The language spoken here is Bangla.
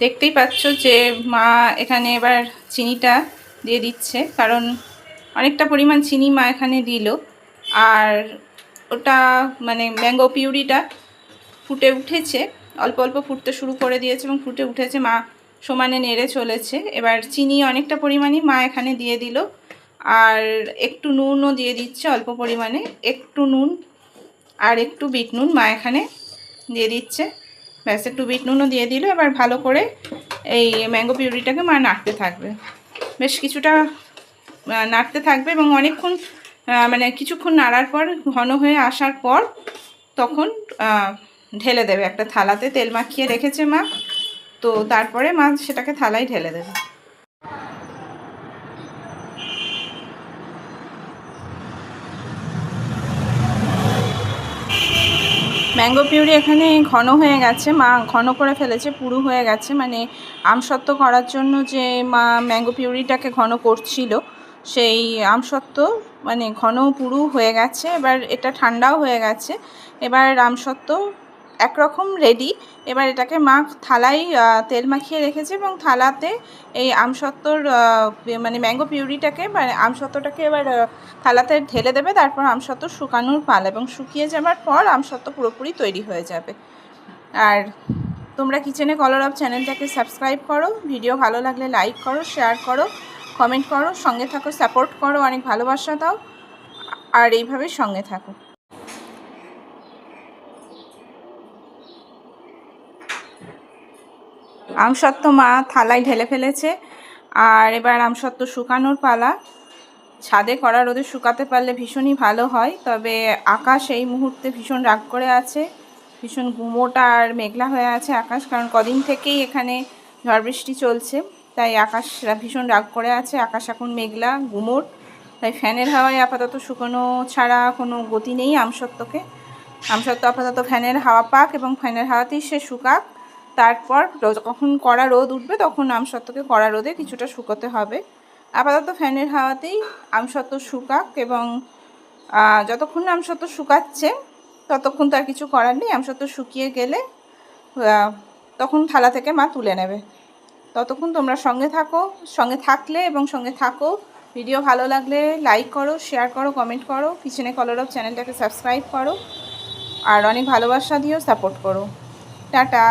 দেখতেই পাচ্ছ যে মা এখানে এবার চিনিটা দিয়ে দিচ্ছে, কারণ অনেকটা পরিমাণ চিনি মা এখানে দিল। আর ওটা মানে ম্যাঙ্গো পিউরিটা ফুটে উঠেছে, অল্প অল্প ফুটতে শুরু করে দিয়েছে এবং ফুটে উঠেছে। মা সমানে নেড়ে চলেছে। এবার চিনি অনেকটা পরিমাণই মা এখানে দিয়ে দিল, আর একটু নুনও দিয়ে দিচ্ছে অল্প পরিমাণে, একটু নুন আর একটু বিট নুন মা এখানে দিয়ে দিচ্ছে। ব্যাস, একটু বিট নুনও দিয়ে দিল। এবার ভালো করে এই ম্যাঙ্গো পিউরিটাকে মা নাড়তে থাকবে, বেশ কিছুটা নাড়তে থাকবে এবং অনেকক্ষণ মানে কিছুক্ষণ নাড়ার পর ঘন হয়ে আসার পর তখন ঢেলে দেবে একটা থালাতে। তেল মাখিয়ে রেখেছে মা, তো তারপরে মা সেটাকে থালায় ঢেলে দেবে। ম্যাঙ্গো পিউরি এখানে ঘন হয়ে গেছে, মা ঘন করে ফেলেছে, পুরু হয়ে গেছে। মানে আমসত্ত্ব করার জন্য যে মা ম্যাঙ্গো পিউরিটাকে ঘন করছিল, সেই আমসত্ত্ব মানে ঘন পুরু হয়ে গেছে। এবার এটা ঠান্ডাও হয়ে গেছে। এবার আমসত্ত্ব একরকম রেডি। এবার এটাকে মা থালায় তেল মাখিয়ে রেখেছে এবং থালাতে এই আমসত্ত্বর মানে ম্যাঙ্গো পিউরিটাকে মানে আমসত্ত্বটাকে এবার থালাতে ঢেলে দেবে। তারপর আমসত্ত্ব শুকানোর পালা, এবং শুকিয়ে যাবার পর আমসত্ত্ব পুরোপুরি তৈরি হয়ে যাবে। আর তোমরা কিচেনে কলরব চ্যানেলটাকে সাবস্ক্রাইব করো, ভিডিও ভালো লাগলে লাইক করো, শেয়ার করো, কমেন্ট করো, সঙ্গে থাকো, সাপোর্ট করো, অনেক ভালোবাসা দাও, আর এইভাবেই সঙ্গে থাকো। আমসত্ত্ব মা থালায় ঢেলে ফেলেছে, আর এবার আমসত্ত্ব শুকানোর পালা। ছাদে কড়া রোদে শুকাতে পারলে ভীষণই ভালো হয়, তবে আকাশ এই মুহূর্তে ভীষণ রাগ করে আছে, ভীষণ গুমোটা আর মেঘলা হয়ে আছে আকাশ, কারণ কদিন থেকেই এখানে ঝড় বৃষ্টি চলছে, তাই আকাশ ভীষণ রাগ করে আছে। আকাশ এখন মেঘলা গুমোট, তাই ফ্যানের হাওয়ায় আপাতত শুকনো ছাড়া কোনো গতি নেই আমসত্ত্বকে। আমসত্ত্ব আপাতত ফ্যানের হাওয়া পাক এবং ফ্যানের হাওয়াতেই সে শুকাক। তারপর যখন কড়া রোদ উঠবে তখন আমসত্ত্বকে কড়া রোদে কিছুটা শুকোতে হবে। আপাতত ফ্যানের হাওয়াতেই আমসত্ত্ব শুকাক, এবং যতক্ষণ না আমসত্ত্ব শুকাচ্ছে ততক্ষণ তার কিছু করার নেই। আমসত্ত্ব শুকিয়ে গেলে তখন থালা থেকে মা তুলে নেবে। ততক্ষণ তোমরা সঙ্গে থাকো, সঙ্গে থাকলে এবং সঙ্গে থাকো। ভিডিও ভালো লাগলে লাইক করো, শেয়ার করো, কমেন্ট করো, কিচেনে কলরব চ্যানেলটাকে সাবস্ক্রাইব করো, আর অনেক ভালোবাসা দিও, সাপোর্ট করো। টাটা।